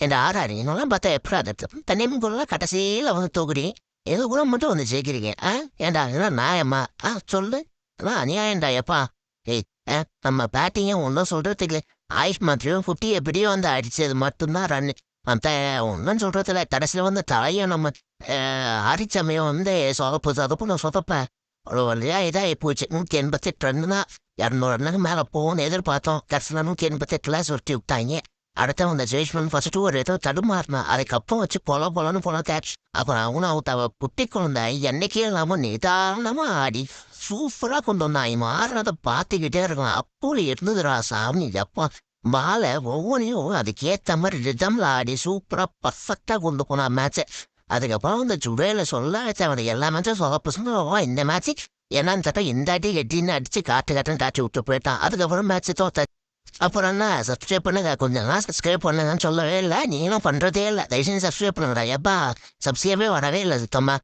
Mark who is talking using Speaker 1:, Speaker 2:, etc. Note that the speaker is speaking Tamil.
Speaker 1: என்ற ஆறாரு இன்னொல்லாம் பார்த்தா எப்படி அது தண்ணி பொருளாம் கடைசியில் வந்து தொகுடி எது கூட மட்டும் வந்து ஜெயிக்கிறீங்க ஏண்டா இதெல்லாம் நியாயமா சொல்லு அதான் அநியாயம்டா எப்பா ஏய் நம்ம பேட்டிங்கும் ஒன்றும் சொல்றதுக்கு இல்லை ஆயுஷ் மாத்திரையும் 50 எப்படியோ வந்து அடிச்சது மட்டும்தான் ரன்னு மற்ற ஒன்றும் சொல்றது இல்லை கடைசியில் வந்து தலையும் நம்ம அரிச்சமயம் வந்து சொதப்புன்னு சொதப்பேன் ஒரு வழியா இதாகி போச்சு 188 ரன்னுனா 200 ரன்னுக்கு மேலே போகணும்னு எதிர்பார்த்தோம் கடைசியில் 188 சுருட்டி விட்டாங்க அடுத்த அந்த ஜெயிஷ்மன் ஃபர்ஸ்ட்டு ஒரு ஏதோ தடுமாறினா அதுக்கப்புறம் வச்சு பொலன்னு போல கேட்ச் அப்புறம் அவனும் அவ குட்டி குழந்தை என்னைக்கே இல்லாமல் நிதானமாக ஆடி சூப்பராக கொண்டு வந்தான் மாறுறதை பார்த்துக்கிட்டே இருக்கலாம் அப்போ இருந்ததுடா சாமி எப்பா பாலை ஒவ்வொன்றையும் அதுக்கேற்ற மாதிரி ரிதம்ல ஆடி சூப்பராக பர்ஃபெக்டாக கொண்டு போனான் மேட்சை அதுக்கப்புறம் இந்த ஜுடேல சொல்ல அவனை எல்லா மேட்சும் சொதப்பு இந்த மேட்ச்சு என்னன்னு கேட்டா இந்த அடி எட்டின்னு அடிச்சு காட்டுன்னு காட்டி விட்டு போயிட்டான் அதுக்கப்புறம் மேட்ச் தோத்த அப்புறம் என்ன சப்ஸ்கிரைப் பண்ணுங்க கொஞ்சம் நாள் சப்ஸ்கிரைப் பண்ணுங்கன்னு சொல்லவே இல்லை நீங்களும் பண்றதே இல்லை தயவுசெய்து சப்ஸ்கிரைப் பண்ணுங்கடா எப்பா சப்ஸ்கிரைபே வரவே இல்லை சுத்தமா